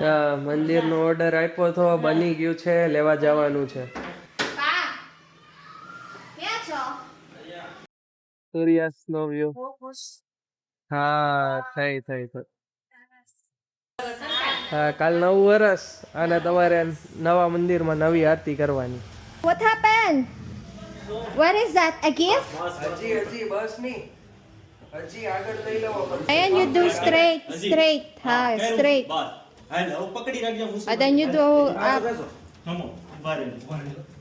મંદિરનો ઓર્ડર આપ્યો તો બની ગયું છે, લેવા જવાનું છે. સૂર્યાસ્તનો વ્યૂ. હા, થઈ. હા, કાલ 9 વર્ષ અને તમારે નવા મંદિરમાં નવી આરતી કરવાની. What happened? What is that? A gift? હજી બસ નહીં. હજી આગળ લઈ લેવો પડશે. And you do straight. Ha, straight. હાલ હવે પકડી રાખજો હું And then you do up. નમો બારે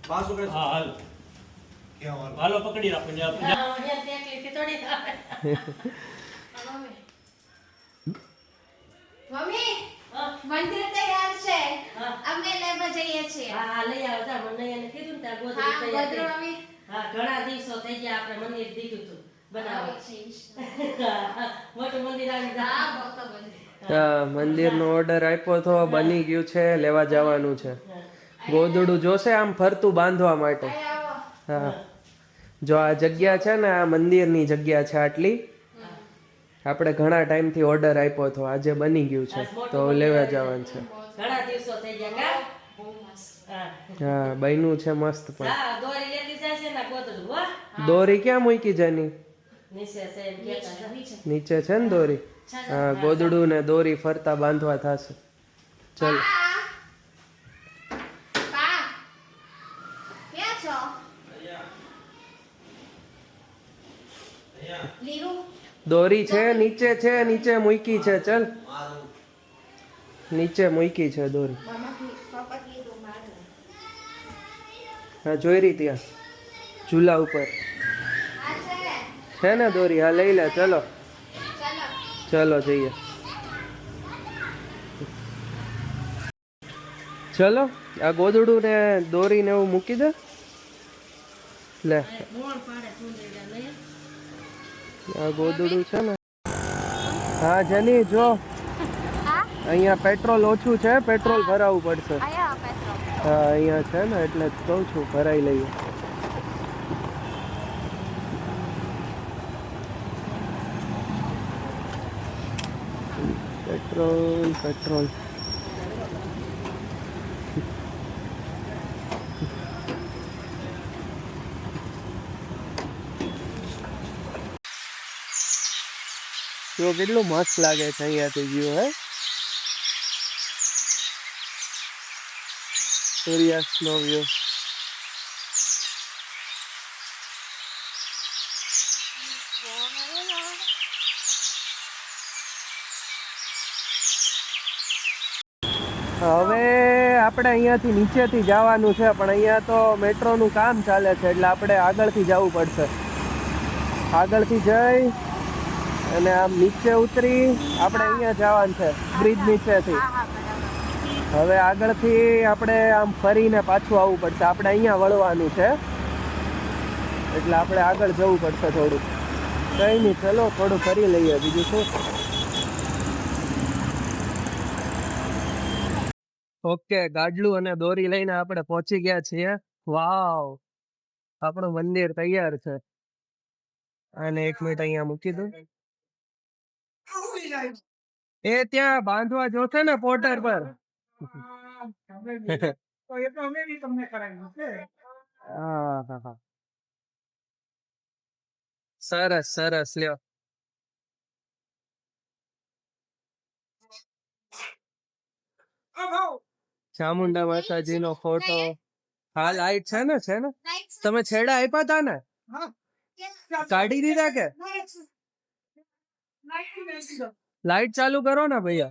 પાછો કે હા હાલ હાલો પકડી રાખો ને મમ્મી મંદિર તૈયાર છે. અમે લેવા જઈએ છીએ. હા લઈ આવો જા મને એને કીધું ને ત્યાં ગોદડું હા, તૈયાર ગોદડું થઈ. હા ઘણા દિવસો થઈ ગયા આપણે મંદિર દીધું હતું બનાવો. મોટું મંદિર આવી હા, જા. મોટો મંદિર. મંદિરનો ઓર્ડર આપ્યો તો બની ગયું છે, લેવા જવાનું છે. ગોદડું જોશે આમ ફરતું બાંધવા માટે. આવો. હા, જો આ જગ્યા છે ને, આ મંદિરની જગ્યા છે આટલી. આપણે ઘણા ટાઈમથી ઓર્ડર આપ્યો તો, આજે બની ગયું છે, તો લેવા જવાનું છે. ઘણા દિવસો થઈ ગયા કા? બહુ મસ્ત. હા હા, બન્યું છે મસ્ત. પણ હા દોરી લેતી જશે ને ગોદડું હો દોરી ક્યાં મૂકી જેની? નીચે છે એમ કહેતા હતા. નીચે છે ને દોરી. હા, ગોદડું ને દોરી ફરતા બાંધવા થશે. ચલો. પા ક્યાં છો? લીરુ દોરી છે નીચે, નીચે મૂકી છે. ચલ, નીચે મૂકી છે દોરી. પપ્પા કીધું મારું. હા, જોઈ રહી ત્યાં ઝૂલા ઉપર આ છે. છે ને દોરી. હા, લઈ લે. ચલો ચાલો. ચલો જઈએ. ચલો, આ ગોદડું ને દોરી ને એવું મૂકી દે. લે, મોણ પાડે સુંદરી લઈ આ ગોદડું છે ને. હા જેની જો અહીંયા પેટ્રોલ ઓછું છે, પેટ્રોલ ભરાવવું પડશે. આયા પેટ્રોલ. હા, અહીંયા છે ને, એટલે જ કહું છું ભરાઈ લઈએ. પેટ્રોલ. જો કેટલું મસ્ત લાગે છે અહીંયાથી વ્યૂ. હે, સૂર્યાસ્તનો વ્યૂ. હવે આપણે અહીંયાથી નીચેથી જવાનું છે, પણ અહીંયા તો મેટ્રોનું કામ ચાલે છે, એટલે આપણે આગળથી જવું પડશે. આગળથી જઈ અને આમ નીચે ઉતરી આપણે અહીંયા જવાનું છે, બ્રિજ નીચેથી. હવે આગળથી આપણે આમ ફરીને પાછું આવવું પડશે. આપણે અહીંયા વળવાનું છે, એટલે આપણે આગળ જવું પડશે થોડું. કંઈ નહીં, ચલો થોડું ફરી લઈએ, બીજું શું. ઓકે, ગાડલું અને દોરી લઈને આપણે પહોંચી ગયા છીએ. વાવ, આપણું મંદિર તૈયાર છે. અને 1 મિનિટ અહીંયા મૂકી દો. એ ત્યાં બાંધવા જોશે ને પોર્ટર પર. હા. સરસ લ્યો. ચામુંડા માતાજીનો ફોટો. હા, લાઈટ છે ને. તમે છેડા આપ્યા હતા ને, કાઢી દીધા કે? लाइट चालू करो ना भैया.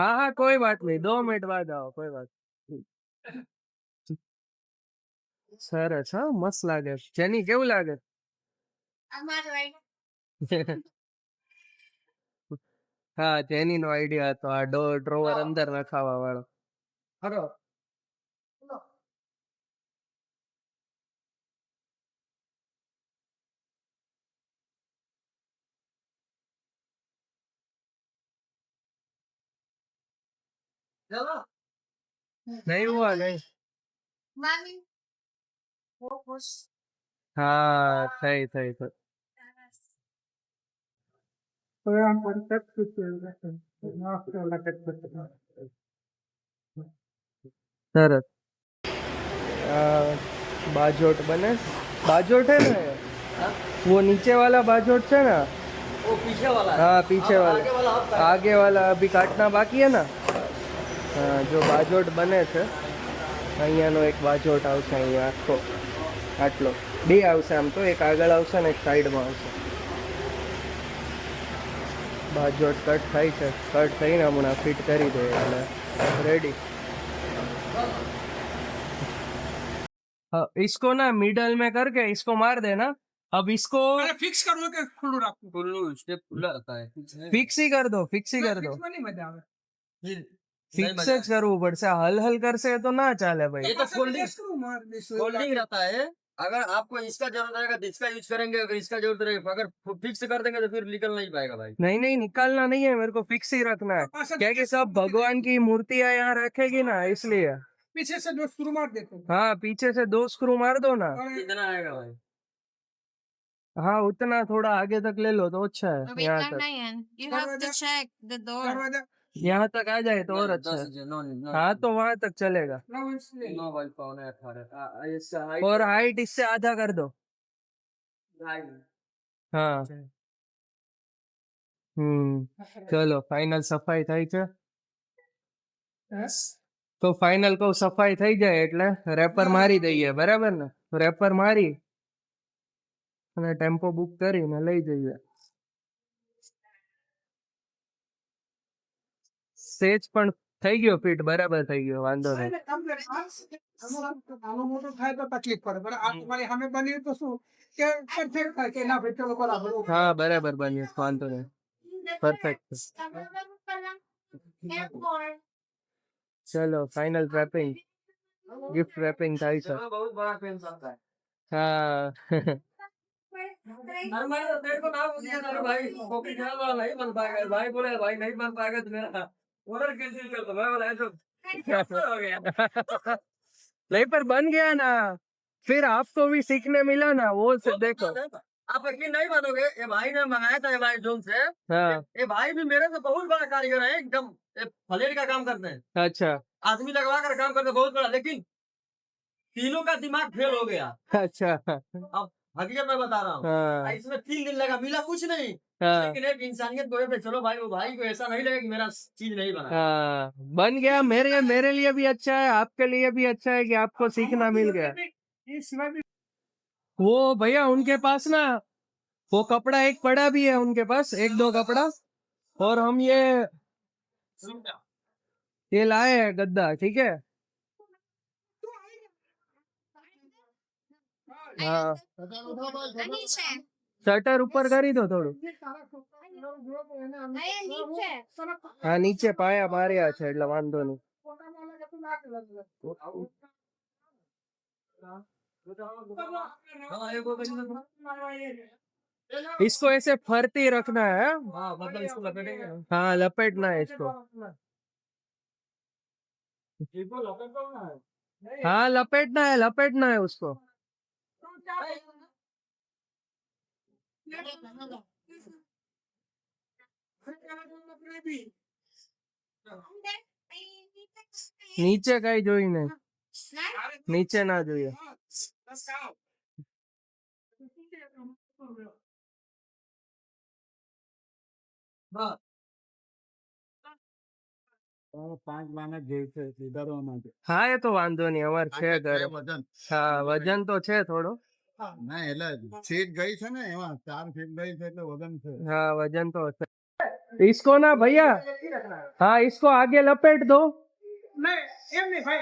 हाँ कोई बात नहीं, 2 मिनट बाद आओ, कोई बात. સરસ. હા, મસ્ત લાગે. જેની કેવું લાગે? હા, જેની નો આઈડિયા હતો આ ડ્રોવર અંદર નખાવા વાળો. नहीं हुआ नहीं. हाँ, થઈ. સરસ बाजोट बने बाजोट है ना वो नीचे वाला बाजोट है ना वो पीछे वाला है। हाँ पीछे अब वाला आगे वाला आप काटो। आगे वाला अभी काटना बाकी है ना हाँ जो बाजोट बने છે અહીંયાનો એક બાજોટ આવશે અહીંયા આખો આટલો બે આવશે આમ તો એક આગળ આવશે ને એક સાઈડમાં આવશે બાજોટ કટ થાય છે કટ થઈને હમણાં ફિટ કરી દે એટલે રેડી इसको ना मिडल में करके इसको मार देना अब इसको फिक्स करना के खुल्लू रखो खुल्लू स्टेप खुला रहता है। फिक्स ही कर दो फिक्स ही कर दो फिक्स में नहीं मजा आवे फिर फिक्स જ કરવું પડશે હલ હલ કરશે તો ના ચાલે ભાઈ ये तो फोल्डिंग इसको मार दे फोल्डिंग रहता है। अगर आपको इसका जरूरत रहेगा तो इसका यूज करेंगे, अगर इसका जरूरत रहेगा अगर फिक्स कर देंगे तो फिर निकल नहीं पाएगा भाई। नहीं नहीं निकालना नहीं है मेरे को फिक्स ही रखना है क्या कि सब भगवान की मूर्तियां यहाँ रखेगी ना इसलिए पीछे से दो स्क्रू मार देते हाँ पीछे से 2 स्क्रू मार दो ना और इतना आएगा भाई। हाँ उतना थोड़ा आगे तक ले लो तो अच्छा है Wait यहाँ lang तक na yan. You have to check the door. दरवाजा यहाँ तक आ जाए तो और अच्छा है हाँ तो वहां तक चलेगा ना इसलिए 9 बाई 18 इसका हाइट और हाइट इससे आधा कर दो हाँ चलो फाइनल सफाई થઈ છે તો ફાઇનલ કહું સફાઈ થઈ જાય એટલે રેપર મારી દઈએ બરાબર ને રેપર મારી અને ટેમ્પો બુક કરીને લઈ જઈએ સેજ પણ થઈ ગયો ફિટ બરાબર થઈ ગયો વાંધો નહીં નાનો મોટો થાય તો તકલીફ પડે પણ આ તમારી સામે બની તો શું કે પરફેક્ટ થાય કે ના ભાઈ ચલો બરાબર હા બરાબર બન્યું વાંધો નહીં પરફેક્ટ ચલો ફાઇનલ રેપિંગ गिफ्ट रैपिंग થાય છે बहुत बड़ा पेन आता है। हाँ मैंने तो तेरे को नाम दिया था भाई कॉपी खाने वाला नहीं बन पाएगा। भाई बोले भाई नहीं बन पाएगा तो मेरा ऑर्डर कैंसिल कर दो। मैं बोला तो हो गया। नहीं पर बन गया ना फिर आपको भी सीखने मिला ना वो से देखो आप यकीन नहीं मानोगे, ये भाई ने मंगाया था भाई जोन से। हाँ ये भाई भी मेरे से बहुत बड़ा कारीगर है, एकदम फ्लेट का काम करते हैं, अच्छा आदमी लगवा कर काम करते हैं बहुत बड़ा। लेकिन तीनों का दिमाग फेल हो गया। अच्छा अब हकीकत मैं बता रहा हूँ, हाँ इसमें 3 दिन लगा, मिला कुछ नहीं। हाँ लेकिन एक इंसानियत को पे चलो भाई, वो भाई को ऐसा नहीं लगा कि मेरा चीज नहीं बना। हाँ बन गया मेरे लिए भी अच्छा है आपके लिए भी अच्छा है कि आपको सीखना मिल गया ये सिवाय भी वो भैया उनके पास ना वो कपड़ा एक पड़ा भी है उनके पास 1-2 कपड़ा और हम ये लाए हैं गद्दा ठीक है हाँ Ani siya? शटर ऊपर કરી દો થોડું Ayan, નીચે. હા નીચે પાયા માર્યા છે એટલે વાંધો નહીં हाँ, एक वो इसको ऐसे फरती रखना है हाँ, मतलब इसको लपेटेंगे। हाँ लपेटना है इसको हाँ लपेटना है उसको નીચે કઈ જોઈ નહીં નીચે ના જોઈએ हाँ, 5 માણસ જેવું છે સુધારવા માટે હા એ તો વાંધો નહીં અમારે છે ઘરે વજન હા વજન તો છે થોડો ના એટલે સીટ ગઈ છે ને એમાં 4 ફીટ ગઈ છે એટલે વજન છે हाँ वजन तो है इसको ना भैया हाँ इसको आगे लपेट दो નહીં એમ નહીં ભાઈ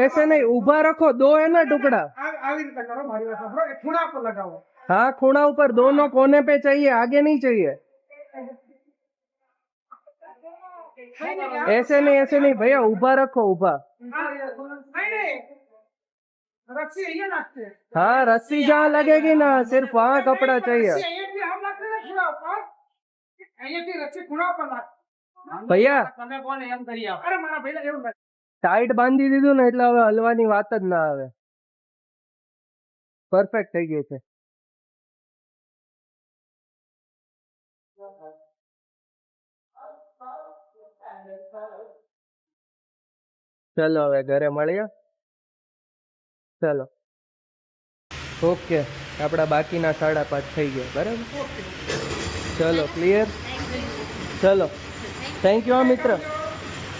ऐसे नहीं ऊभा रखो 2 है ना टुकड़ा આવી રીતે કરો મારી વાત સાંભળો એ ખૂણા પર લગાવો हाँ खूणा ऊपर दोनों कोने पे चाहिए आगे नहीं चाहिए ऐसे नहीं भैया ऊभा रखो ऊभा નહીં રસ્સી અહીંયા નાખશે हाँ रस्सी जहाँ लगेगी ना सिर्फ वहाँ कपड़ा चाहिए રસ્સી અહીંયાથી આમ નાખશે ને ખૂણા ઉપર અહીંયાથી રસ્સી ખૂણા ઉપર નાખ ભૈયા તમે કોને એમ કરી આવો અરે મારા ભાઈ એવું નથી टाइट बांधी દીધું ને એટલે હવે હલવાની વાત જ ના આવે પરફેક્ટ થઈ ગયું છે ચલો હવે ઘરે મળીએ. ચલો ઓકે, આપણા બાકીના 5:30 થઈ ગયા બરાબર. ચલો ક્લિયર. ચલો થેન્ક યુ મિત્ર.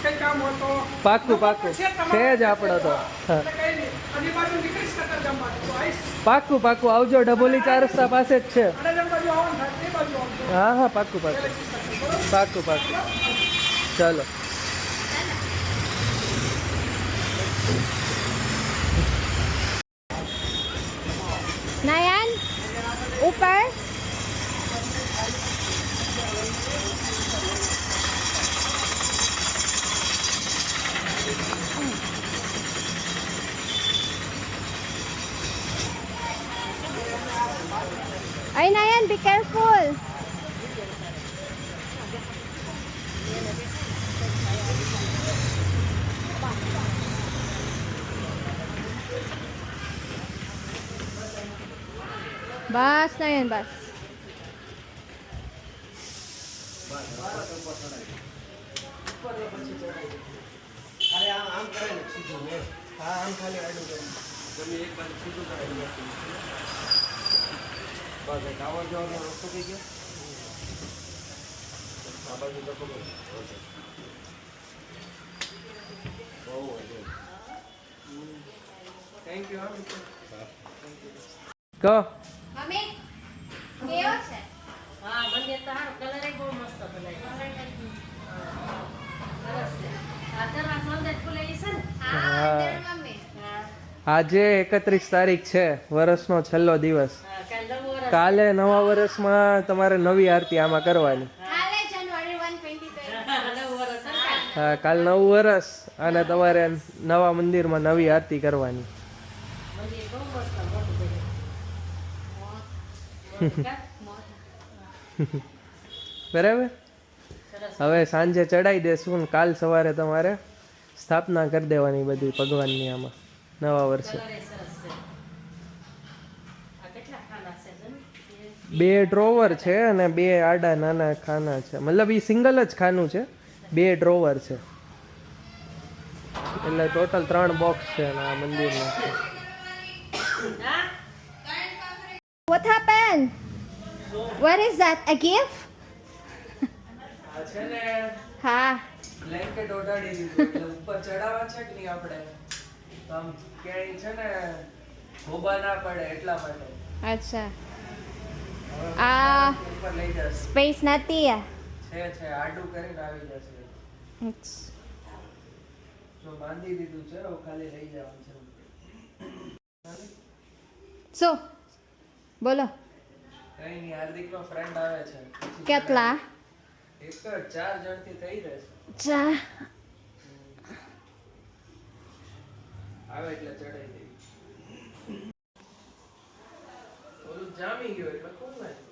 કઈ કામ હોય તો પાક્કું પાક્કું છે જ આપણો તો. હા એટલે કઈ નહીં. અને બાજુ નીકળીશ કરતા જમવાનું તો આવીશ. પાક્કું પાક્કું આવજો, ડબોલી 4 રસ્તા પાસે જ છે. અને જેમ બાજુ આવવાનું થાય તે બાજુ આવજો. હા હા પાક્કું પાક્કું પાક્કું પાક્કું. ચલો નયન ઉપર. Ay, Nayan, be careful. Bas, Nayan, bas. અરે આમ કરે ને સીધું ને. હા આમ ખાલી આડું કરે. તમે એક બાજુ સીધું કરાવી દો. બસ એક આવો જવાનો રસ્તો થઈ ગયો. આ બાજુ તો ખબર. ઓકે. બહુ વધુ. થેન્ક યુ હા મિત્ર. કહો. મમ્મી કેવો છે? હા મંદિર તો હારું, કલર બહુ મસ્ત બનાવ્યો. સરસ છે. આ દરવાજો અંદર ખુલે છે ને. હા હા. અંદર મમ્મી. હા આજે 31 તારીખ છે, વર્ષનો છેલ્લો દિવસ. હા, કાલ નવું વર્ષ. કાલે નવા વર્ષમાં તમારે નવી આરતી આમાં કરવાની. કાલે જાન્યુઆરી 1, 2020. નવું વર્ષ સરકાર. હા કાલ નવું વર્ષ અને તમારે નવા મંદિરમાં નવી આરતી કરવાની. મંદિર બહુ મસ્ત મોટું બન્યું. મોટું કા? બરાબર. સરસ. હવે સાંજે ચડાઈ દેશું ને કાલ સવારે તમારે સ્થાપના કરી દેવાની બધી ભગવાનની આમાં નવા વર્ષે. કલર એ સરસ છે. આ કેટલા ખાના છે જન? 2 ડ્રોવર છે અને 2 આડા નાના ખાના છે. મતલબ એ સિંગલ જ ખાનું છે, 2 ડ્રોવર છે. એટલે ટોટલ 3 બોક્સ છે અને આ મંદિરમાં. હા? What happened? What is that? A gift? આ છે ને હા. બ્લેન્કેટ ઓઢાડી દીધું એટલે ઉપર ચડાવવા છે કે નહીં આપણે, તો આમ ક્યાંય છે ને ભોબા ના પડે એટલા માટે. અચ્છા. હવે આ ઉપર લઈ જશે. સ્પેસ નથી. છે આડું કરીને આવી જશે. જો બાંધી દીધું છે, હવે ખાલી લઈ જવાનું છે. શું બોલો? કઈ નહીં, હાર્દિકનો ફ્રેન્ડ આવે છે. પછી કેટલા? એક જ 4 જણથી થઈ રહેશે. ચા. આવે એટલે ચડાઈ દે. ઓલું જામી ગયો એટલે કોણ લાગે.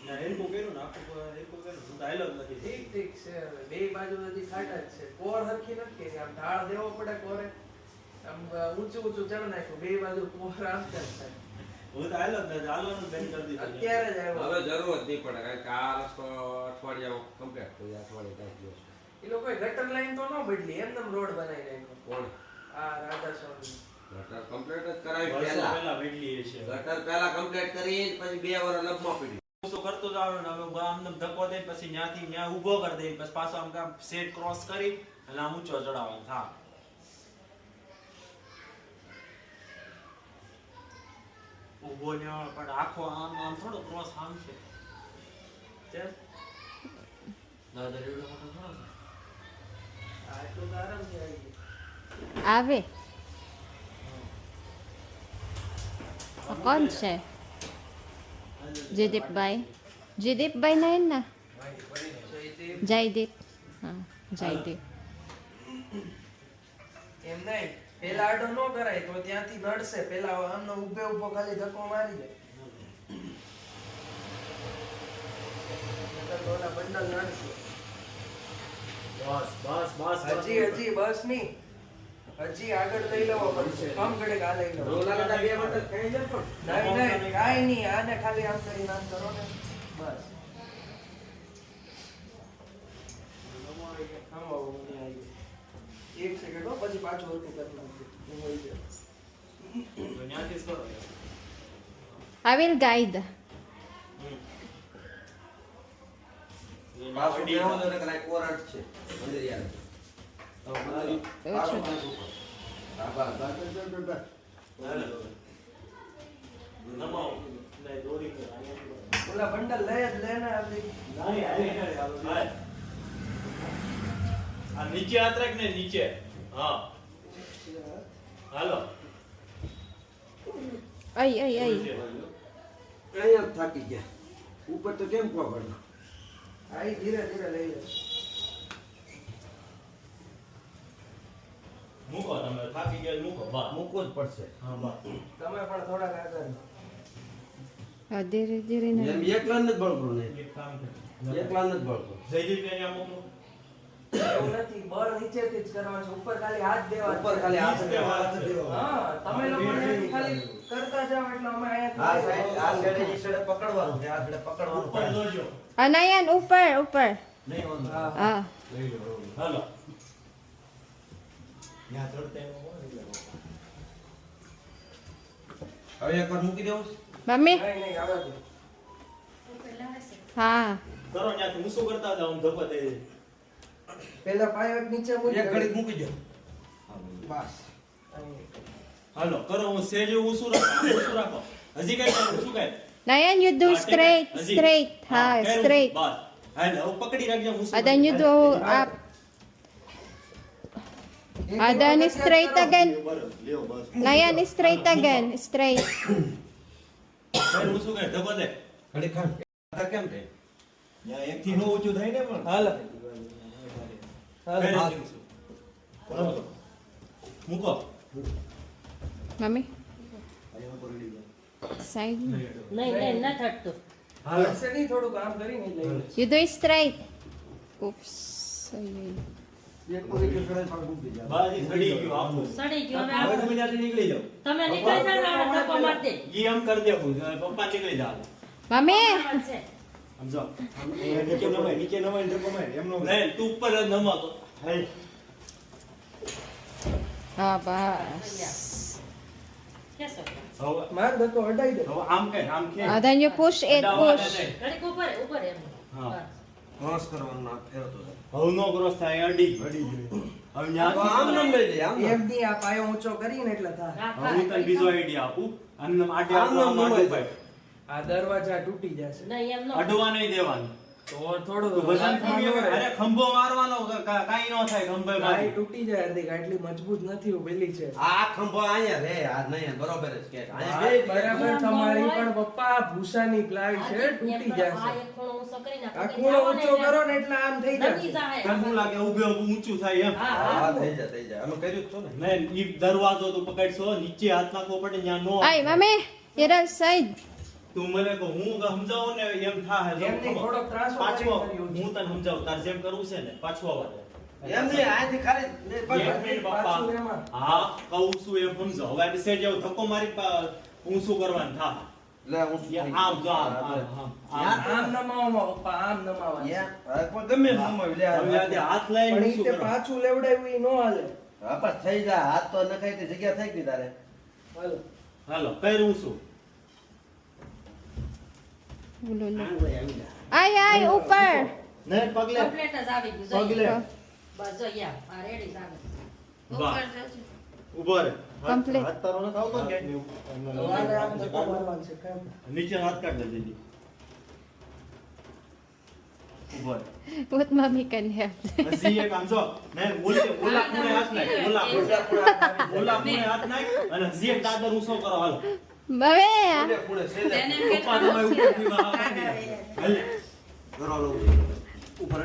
ના એરકો કર્યું ને આખું એરકો કર્યું હું તો આયલો જ નથી. ઠીક છે. હવે બે બાજુ બધી ખાટા જ છે. કોર હરખી નથી કે આમ ઢાળ દેવો પડે કોરે. આમ ઊંચું ઊંચું ચડ નાખ્યું, બે બાજુ કોર આવતા જ થાય. હું તો આયલો જ નથી, આલવાનું બેન કરી દીધું. અત્યારે જ આવ્યો. હવે જરૂર જ નહીં પડે કારણ કે આ રસ્તો અઠવાડિયામાં કમ્પ્લીટ થઈ જાય. અઠવાડિયે થઈ ગયો એ લોકોએ ગટર લાઈન તો ન બદલી, એમને રોડ બનાવી નાખ્યો. કોણ આ રાધા સ્વામી. ગટર કમ્પ્લીટ જ કરાવી વર્ષો પહેલા પહેલા વેડલી છે. ગટર પહેલા કમ્પ્લીટ કરી પછી 2 વર્ષ લગમાં પડી. તો કરતો જ આવ્યો ને હવે આમ ધક્કો દે પછી ન્યાથી ન્યા ઊભો કરી દે પછી પાછો આમ કામ સેટ ક્રોસ કરી અને આમ ઊંચો ચડાવવાનો હા. ઊભો ને પણ આખો આમ આમ થોડો ક્રોસ આમ છે. ચલ દાદા રેવડો મોટો થોડો છે. આટલું તો આરામથી આવી ગયું. આવે. આ કોણ છે? જયદીપભાઈ. જયદીપભાઈ નહીં ને? જયદીપ. હા જયદીપ. એમ નહીં, પેલા આડો ન કરાય તો ત્યાંથી નડશે. પેલા આમનો ઊભે ઊભો ખાલી ધક્કો મારી દે. નહીંતર તો ઓલા બંડલ નડશે. બસ હજી બસ નહીં, હજી આગળ લઈ લેવો પડશે. આમ ઘડીક આ લઈ લેવો. રોલા કરતા 2 વર્ષ થઈ જાય પણ નહીં કાંઈ નહીં, આને ખાલી આમ કરીને આમ કરો ને બસ. એક સેકન્ડ હો, પછી પછી પાછું હરખું કરી નાખજો. હું હોય છે. તો ત્યાંથી જ કરો. I will guide. પાછું બેહો તો કલાક ઓરડ છે અંદર યાર પાછું પાછું હા બસ બસ નમાવો. નહીં, દોરી કર. અહીંયાથી ઓલા બંડલ લઈ જ લેને આપણી. હાલ. આ નીચે હાથ રાખ ને નીચે. હા હાલો. Ay. અહીંયા થાકી ગયા ઉપર તો કેમ પકડ હા, ઈ ધીરે ધીરે લઈ લે. મૂકો તમે થાકી ગયા મૂકો બા. મૂકવો જ પડશે હા બા. તમે પણ થોડાક આગળ. ધીરે ધીરે ને. એમ એકલા નથી બળતું ને એક કામ કર. એકલા નથી બળતું જયદીપભાઈને આ મોકલો. એવું નથી, બળ નીચેથી જ કરવાનું છે. ઉપર ખાલી હાથ દેવા. ઉપર ખાલી હાથ હા, તમે લોકો અહીંયાથી ખાલી કરતા જાઓ એટલે અમે આ અહીંયાથી સાઈડ ઈ સાઈડ પકડવાનું છે આ સાઈડ પકડવાનું ઉપર જોજો. Anayan, ઉપર. નહીં વાંધો. હા. Ah. લઈ લો. હાલો. ત્યાં ચડતા એમાં કોણ એટલે હવે એકવાર મૂકી દેવું મમ્મી. નહીં, આવવા દે. હા. કરો ત્યાંથી હું શું કરતા જાઉં ધપ્પા દઈ દે. પેલા પાયો નીચે મૂકી એક ઘડીક મૂકી દો બસ હાલો કરો હું સેજ ઊંચું રાખો. હજી કઈ શું કઈ Nayan, you do straight. Ha, straight. બસ હાલ હવે પકડી રાખજો ઊંચું. And then you do up. And then straight again. બરાબર લ્યો બસ. Nayan, straight again. Straight. કઈ ઊંચું કઈ ધપ્પા દે. ઘડીક ખાન આ કેમ છે ત્યાં એકથી નો ઊંચું થાય ને પણ હાલો. કઈ નથી ઊંચું. બરાબર. મૂકો. Mami. Side. નહીં ના થતું. હાલો. હશે નહીં, થોડુંક આમ કરીને લઈ લે. You do it straight. Oops. Ay. એક પૂરી કે ઘરે પાડ મૂકી દે બાજી ઘડી ગયો આપો. સડી ગયો હવે હવે આપણે. તમે ત્યાંથી નીકળી જાઓ. તમે નીકળી જાઓ ને આપણે ધક્કો મારી દે. ઈ એમ કરી દેવું પપ્પા નીકળી જાવ. Mami. છે. સમજો. નીચે નવાય ધક્કો માર એમનો નહીં તું ઉપર જ નમાતો. હાલ. Ah, bas. કેસો? હવે માર ધક્કો હટાઈ દે. હવે આમ કઈ આમ કે And then you push it, push. ઘડીક ઉપર એમ. હા. બસ. ક્રોસ કરવાનું આ ફેરતો જાય હવે નો ક્રોસ થાય અડી ગયું. હવે તો આમ ન્યાથી નમ લઈ લે આમ એમ દી આ પાયો ઊંચો કરીને એટલે થાય. હા, હું તને બીજો આઈડિયા આપું. આમ આડે આમ આમ નમ આડું નમાય. ભાઈ. આ દરવાજા તૂટી જશે. નહીં એમ નો. અડવા નહીં દેવાનું. તો થોડું તું વજન થોડી હવે અરે ખંભો મારવાનો કાઈ નો થાય ખંભે ગાય મારી. તૂટી જાય હાર્દિક, આટલી મજબૂત નથી હું પેલી છે. આ ખંભો અહીંયા રે આ નહીં બરોબર જ કે અહીંયા હા, બે બરાબર તમારી પણ પપ્પા ભૂસાની પ્લાય છે, તૂટી આ જશે. એક ખૂણો ઊંચો કરીને આ ખૂણો ઊંચો કરો ને એટલે આમ થઈ નમી જશે. જાય. તને શું લાગે ઊભે ઊભું ઊંચું થાય એમ? હા, હા હા. થઈ જાય અમે કર્યું જ છો ને મેં ઈ દરવાજો તો પકડશો નીચે હાથ નાખવો પડે ત્યાં નો Ay, mami. You're outside. તું મને કહો હું સમજાવું ને એમ થાય એમ નહીં, થોડોક ત્રાસો પાછો કર્યું છે. હું તને સમજાવું તાર જેમ કરવું છે ને પાછો આવવા દે. એમ નહીં આથી ખાલી ને બસ એક મિનિટ પપ્પા. પાછું એમાં. હા કહું છું એમ સમજો. હવે આ સેજ જેવો ધક્કો મારી ઊંચું કરવાનું થા. લે હું આમ જો આમ આમ નમાવામાં પપ્પા, આમ નમાવા. પણ ગમે એમ નમાવી લે હવે આ જે હાથ લઈને પણ ઈ ઊંચું તે કરો. પાછું લેવડાવ્યું ઈ નો હાલે. હા પણ થઈ જાય હાથ તો નખાય તે જગ્યા થઈ ગઈ તારે હાલો. હાલો કર્યું છું. Ulolo. Ay, ઉપર. નહીં પગલે કમ્પ્લીટ જ આવી ગયું. પગલે બસ જો યા. આ રેડી જ આવે. વાહ. ઉભો રે. Complete. હાથ તારો નથી આવતો ને તો આને આમ ધક્કો મારવાનો છે, કેમ? નીચે હાથ કાઢ દે દીદી. ઉભો રે. What mommy can help. હજી એક આમ જો નહીં ઓલા ખૂણે હાથ નાખ ઓલા ખૂણે હાથ નાખ અને હજી એક દાદર ઊંચો કરો હાલો. Mami. પૂરે પૂરે છેલ્લે પપ્પા તમારે ઉપરથી વાહ હાલે.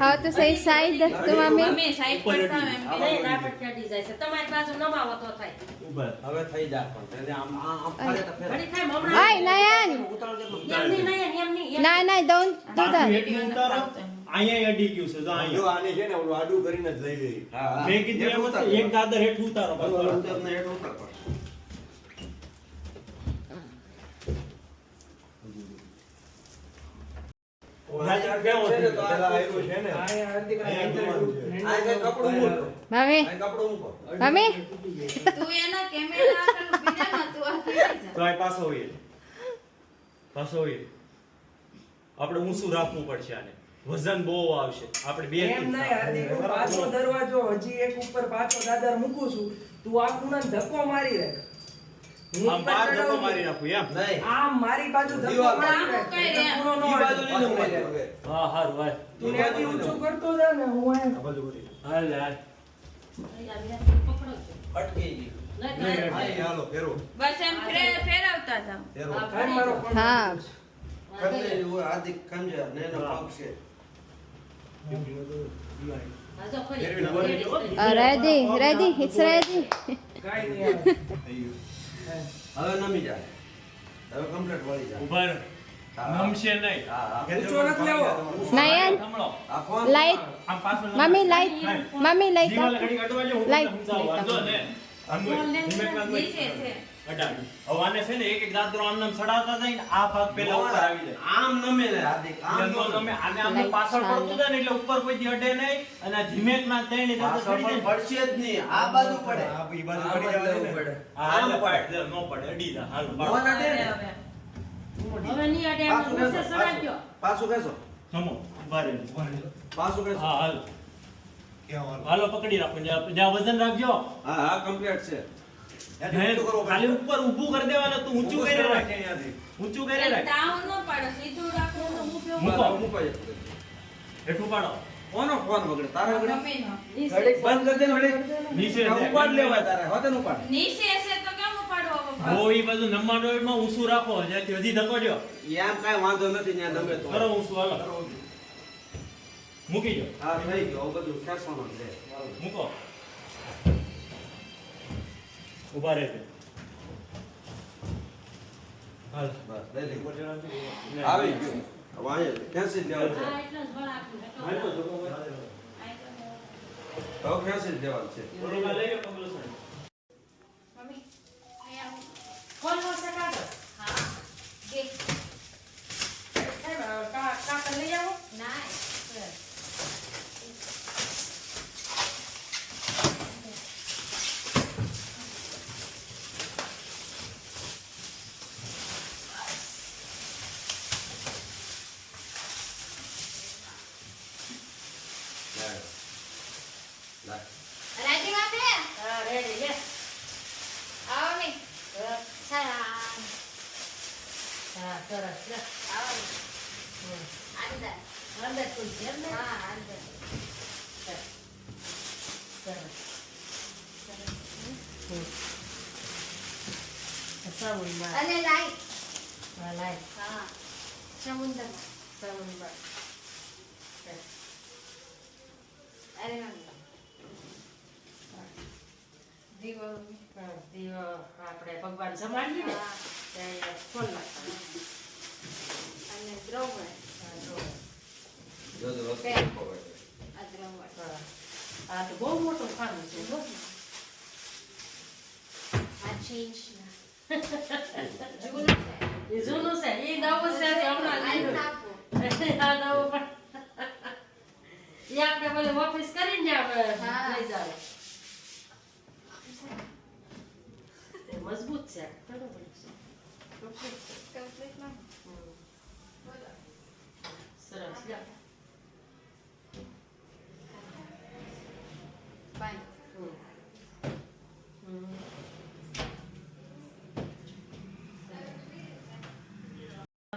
How to say side to mommy? Mummy side પર થાવ એમ કે નહીં ના પર ચડી જાય છે. તમારી બાજુ નમાવો તો થાય. ઉભો રે. હવે થઈ જાય પણ તેને આમ આમ ફરે તો ફેર ઘડી થાય હમણાં. Ay, Nayan. ઉતાળ કે એમ નહીં, નહીં, એમ નહીં. No, no, don't do પાછું that. એટલું ઉતારો. અહીંયા અડી ગયું છે જો અહીંયા. આને છે ને ઓલું આડું કરીને જ લઈ લે હા મેં કીધું એમ જ એક દાદર હેઠું ઉતારો બસ. અંદર ને હેઠ ઉતાર પડશે ગાજર કેવો છે તો પેલા આવ્યું છે ને આ હાર્દિકના આ હેન્ડલ કઈ કપડું મૂકો મમ્મી આ કપડું મૂકો મમ્મી તું એના કેમેરા આગળ ઊભી રહે ને તું આ થઈ જા તો આ પાછો હોય આપણે ઊંચું રાખવું પડશે આને વજન બહુ આવશે આપણે બે એમ નહીં હાર્દિક, હું પાછો દરવાજો હજી એક ઉપર પાછો દાદર મૂકું છું, તું આ ખૂણાને ધક્કો મારી રાખ. હું આમ ઉપર બાર ધક્કો ચડાવું મારી નાખું એમ નહીં આમ મારી બાજુ ધક્કો દીવાલ મારી પર. રાખ. આમ એટલે કઈ ખૂણો ન ઈ અડે. બાજુ નહીં ઉભા રહે. હા હારું હાલ તું ત્યાંથી ઊંચું કરતો જા ને હું હાલ અહીંયા. હાલ પકડો છો. અટકી ગઈ નહીં, અહીં હાલો ફેરો બસ એમ ફેરવતા જાવ ફેરો હાલ મારો ફોન. હા ખમજે હું હાર્દિક ખમજે નેનો પગ છે હા, જો ખરી. ready it's ready કાંઈ નહીં આવે. હવે નમી જાય હવે કમ્પ્લીટ વળી જાય ઉભા રહો. નમશે નહીં હા હા ઊંચો નથી લેવો. નયન થમણો. આ ફોન લાઈટ આમ પાછળ મમ્મી લાઈટ મમ્મી લાઈટ દીવાલ ઘડી અડવા દે, હું તમને લાઈટ, સમજાવું. લાઈટ વાંધો ને. આમ હોય. ધીમે ધીમે અડાડી. હવે આને છે ને એક એક દાદરો આમ નામ સડાવતા જાય ને આ ભાગ પેલા ઉપર આવી જાય. આમ નમે ને હાર્દિક આમ એટલે તો તમે આને આમ પાછળ પડતું જાય ને એટલે ઉપર કોઈ દી અડે નહીં અને આ ધીમેકમાં ત્રણેય દાદરો પાછળ સડી પણ જાય ને. પડશે જ નહીં આ બાજુ પડે આ ઈ બાજુ આ પડી બાજુ જવા દે લેવું ને. પડે. હા, આમ એટલે પડે. પડે. નો પડે, અડી જાય. હાલ, મોન પાડો. અડે ને હવે નહીં અડે, એમ પાછું ગુસ્સે ખેંચો, સડાડજો. પાછું ખેંચો થમો. ઉભા રહે. પાછું ખેંચો હા, હાલ. હાલો, પકડી રાખો. જ્યાં વજન રાખજો. હા હા કમ્પ્લીટ છે નહીં, ખાલી ઉપર ઊભું કરી દેવાનું, તું ઊંચું કરી રાખ. ઊંચું કરી રાખ. ડાઉન નો પાડો સીધું રાખો તો મૂકો. મૂકો હેઠું પાડો. કોનો ફોન બગડે તારો બગડે મમ્મી નો ઘડીક બંધ કરી દે ને ઘડીક નીચે ઉપાડ લેવાય તારે હોતે નું ઉપાડ નીચે હશે તો કેમ ઉપાડવો બહુ ઈ બધું નમવાનું એમાં ઊંચું રાખો, જ્યાંથી હજી ધક્કો દ્યો. એમ કાંઈ વાંધો નથી ત્યાં નમે તો કરો ઊંચું, હાલો. મૂકી દો. હા થઈ ગયો હવે બધું ખેંચવાનું છે મૂકો. ઊભા રહેજો. હાલ. બસ લઈ લે આવી ગયું હવે અહીંયા ખેંચી જ લેવાનું છે હા, એટલો જ બળ આપ્યું. હાલ તો ધક્કો માર. હવે ખેંચી જ લેવાનું છે ઓલું લઈ લો, પગલું સર. મમ્મી અહીંયા કોણ હશે કાગળ? હા દે કાગળ લઈ આવો. ના લાય રાજી બાપે હા, રેડી, લે. આવો ને હા, સલામ હા, સરસ, લે. આવો ને હમ. અંદર અંદર ખુલશે, એમ ને? હા અંદર સરસ. હમ. સાબુનમાં. અને લાઈટ હા, લાય. હા સમુદ્ર સાબુનમાં. અરે મમ્મી દીવો હા, દીવો આપણે ભગવાન સંભાળીએ ને હા ત્યારે ફોન નાખવાનો. અને દ્રવ્ય હા, જો. જોજો વસ્તુ પેન. મૂકો ભાઈ. આ દ્રવ્ય હા. આ તો બહુ મોટું ખાનું છે, હો. આ ચેન્જ જૂનું છે એ જૂનું છે, એ નવું છે, તે હમણાં આ લીધું. નાખો આ નવું પણ. એ આપણે પેલું ઓફિસ કરીને આપણે હા. લઈ જાવ. તે મજબૂત છે, બરોબર છે. complete છે. કમ્પ્લીટ માં હમ. બોલો સરસ, લે. બાય હમ. હમ.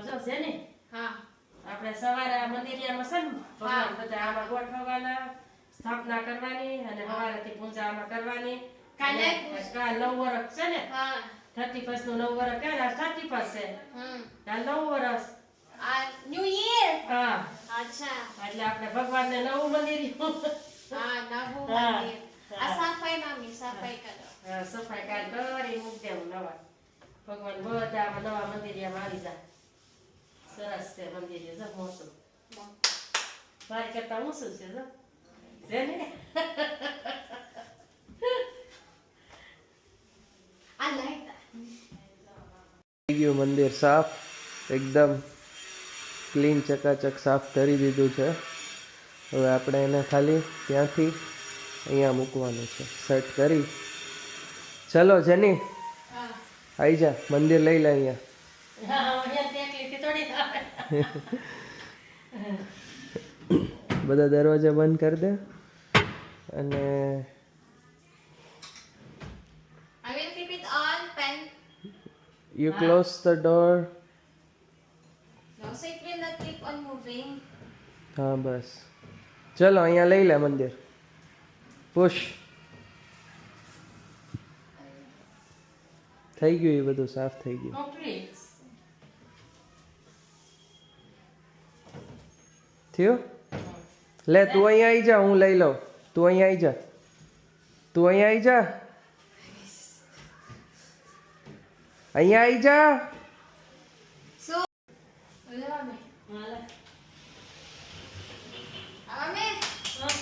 જો છે ને, હા આપણે સવારે આ મંદિરિયામાં છે ને, ભગવાન બધા આમાં ગોઠવવાના, સ્થાપના કરવાની અને સવારેથી પૂજા આમાં કરવાની. કાલે અને કાલ 9 વર્ષ છે ને, હા 31 નું 9 વર્ષ કે 31 છે. કાલ 9 વર્ષ. આ ન્યુ યર હા, અચ્છા એટલે આપણે ભગવાનને નવું મંદિરિયું. હા નવું હા. મંદિર આ સફાઈ મામી સફાઈ કરો હા, સફાઈ કાલ કરી મૂકી દેવું નવા. ભગવાન બધા આમાં નવા મંદિરિયામાં આવી જાય. સરસ છે મંદિર, જો મોટું. મારી કરતા ઊંચું છે, જો. છે ને? આ લાઈટ થઈ ગયું મંદિર સાફ એકદમ ક્લીન ચકાચક સાફ કરી દીધું છે. હવે આપણે એને ખાલી ત્યાંથી અહીંયા મૂકવાનું છે સેટ કરી. ચલો જેની આવી જા, મંદિર લઈ લે અહીંયા. બધા દરવાજા બંધ કરી દે અને I will keep it on pen. You close the door. No, so it will not keep on moving. હા બસ ચલો અહીંયા લઈ લે મંદિર. પુશ થઈ ગયું, એ બધું સાફ થઈ ગયું. Complete. થયું? લે તું અહીંયા આવી જા, હું લઈ લઉં. તું અહીંયા આવી જા, તું અહીંયા આવી જા, અહીંયા આવી જા. So, wala mami. હાલે. Mami, હા,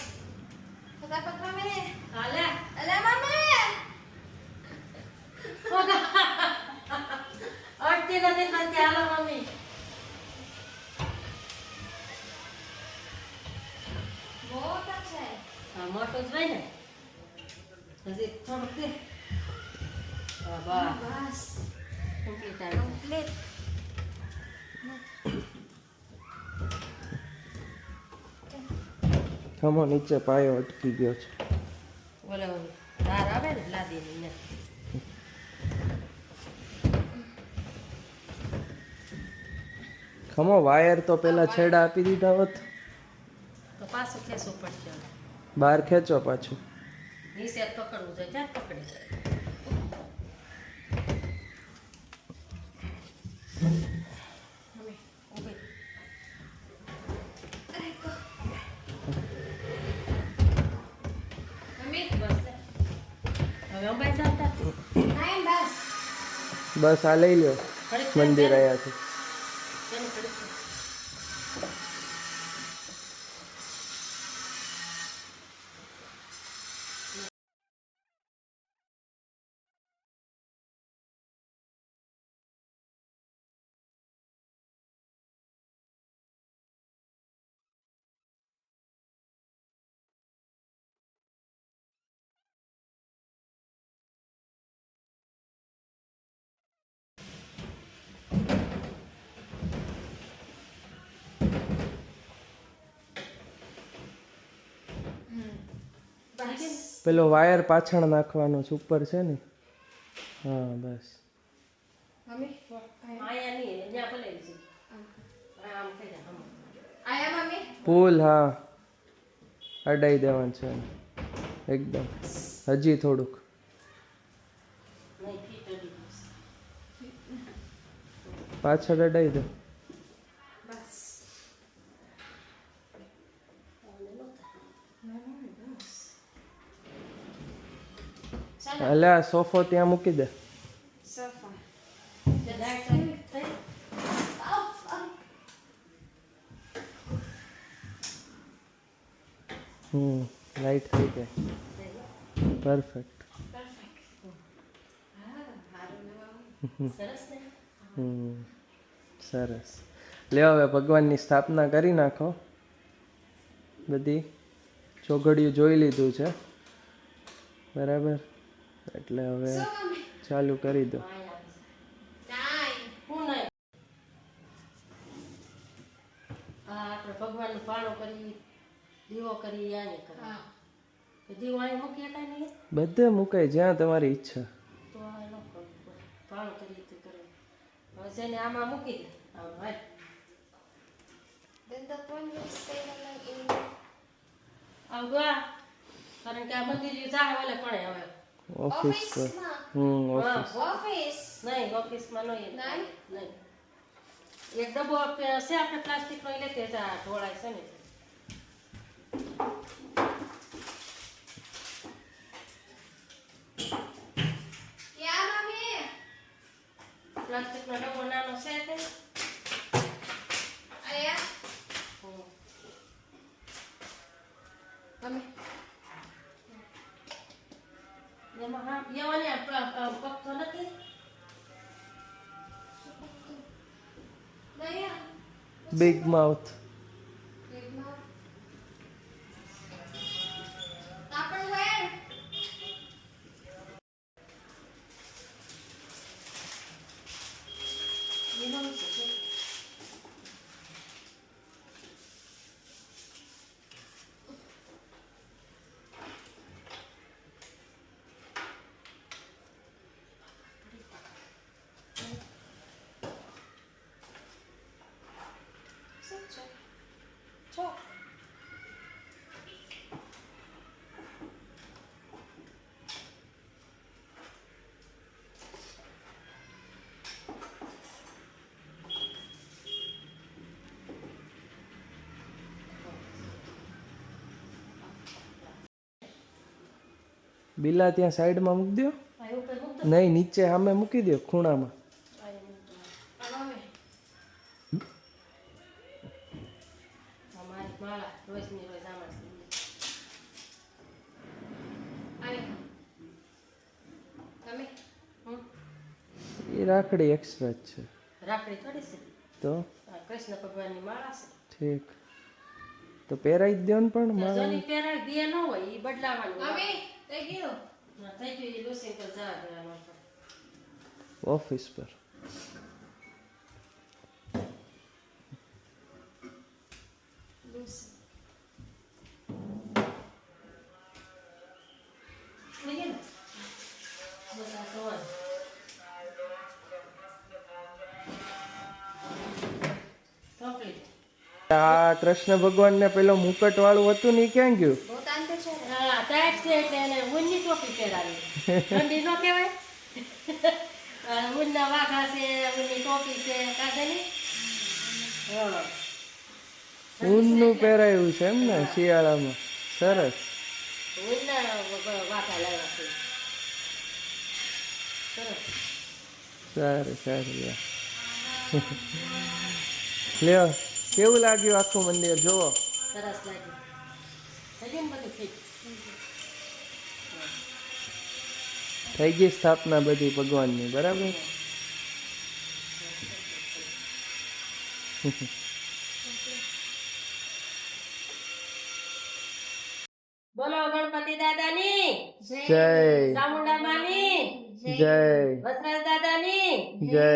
dapat mami. હાલે. Ala mami. અડધી નથી થતી, હાલો મમ્મી. Bota છે. હા, મોટું જ હોય ને. હજી થોડુંક દે. બાબા, Bas. complete આવી જાય. Complete. થમો નીચે પાયો અટકી ગયો છે. ઓલો ધાર આવે ને લાદીની ને. ખમો વાયર તો પેલા છેડા આપી દીધા હોત. તો પાછું ખેંચવું પડશે હવે. બહાર ખેંચો પાછું. નીચે જ પકડવું જોઈએ, ત્યાં જ પકડી જાય. મમ્મી, ઊભી. Mami, બસ લે. હવે અંબાઈ જતા. nine bas. બસ આ લઈ લ્યો ઘડીક મંદિર અહીંયાથી. તેને ઘડીક. પેલો વાયર પાછળ નાખવાનો છે, ઉપર છે ને. હા બસ. Mami, અહીંયા નહીં, ત્યાં ભલે છે. આમ થઈ જાય, આમ. aya mami. ફૂલ હા અડાઈ દેવાનું છે એને. એકદમ હજી થોડુંક. નહીં, ફીટ અડી જશે. પાછળ અડાઈ દો. Bas. એટલે આ સોફો ત્યાં મૂકી દે. Sofa. તે લાઈટ ચાલુ થઈ. લાઈટ થઈ ગઈ. પરફેક્ટ. Perfect. સરસ ને. સરસ. લ્યો હવે ભગવાનની સ્થાપના કરી નાખો. બધી ચોઘડિયું જોઈ લીધું છે બરાબર, એટલે હવે So mami. ચાલુ કરી દો. અહીંયા આવી જાય. Nine. હું નહીં. આ આપણે ભગવાનનું પાણું કરી, દીવો કરી, અહીંયા કરી. Ah. તો દીવો અહીં મૂકી શકાય નહીં? બધે મુકાય જ્યાં તમારી ઈચ્છા. તો આ ન કરવું પડે. પાણું કરી તે કરે. હવે જેને આમાં મૂકી દે. આમ હાલ. Then that one will stay lang in. આમ ગા. કારણ કે આ મંદિર જાય ઓલે પણ હવે. ઓફિસ પર. Office ma. ઓફિસ. Office. નહીં, ઓફિસમાં નહીં. નહીં? નહીં. એક ડબ્બો છે આપણે પ્લાસ્ટિકનો ઈ લેતે જા ઢોળાય છે ને. Yeah, mami. પ્લાસ્ટિકનો ડબ્બો નાનો છે તે. Aya. Mami. એમાં હા એવાની પગ તો નથી. Naya. Big mouth. આપણું વેર શું છે જો બિલા ત્યાં સાઈડમાં મૂકી દો. આ ઉપર મૂકતો નહીં, નીચે સામે મૂકી દો ખૂણામાં. અમારી માળા રોજની રોજ આમાં જ આવે તમે એ રાખડી એક્સ્ટ્રા જ છે રાખડી થોડી છે તો. આ કૃષ્ણ ભગવાનની માળા છે ઠીક, તો પહેરાઈ જ દો ને પણ મારા. જોની પહેરાય દે ન હોય એ બદલાવાનું મમ્મી થઈ ગયું થઈ ગયું એ લોસી પર જવા દેવાનું ઓફિસ પર. થઈ ગયું ને બસ આ સવાર કમ્પ્લીટ આ કૃષ્ણ ભગવાન ને પેલો મુકટ વાળું હતું ને ઈ ક્યાં ગયું? બહુ તાન તો છે ને હા ટાઈટ છે એટલે એને ઊનની ટોપી પહેરાવી ઠંડી ન કહેવાય ઊનના વાઘા છે ઊનની ટોપી છે કાજની હા ઊનનું પહેરાયું છે એમ ને શિયાળામાં. સરસ. ઊનના વાઘા લાવ્યા છે સરસ સારું સારું લ્યો. લ્યો, કેવું લાગ્યું આખું મંદિર જોવો? સરસ લાગ્યું થઈ ગયું ને બધું ફિટ થઈ ગઈ સ્થાપના બધી ભગવાનની, બરાબર? બોલો ગણપતિ દાદાની જય ચામુંડા માની જય વસરાજ દાદાની જય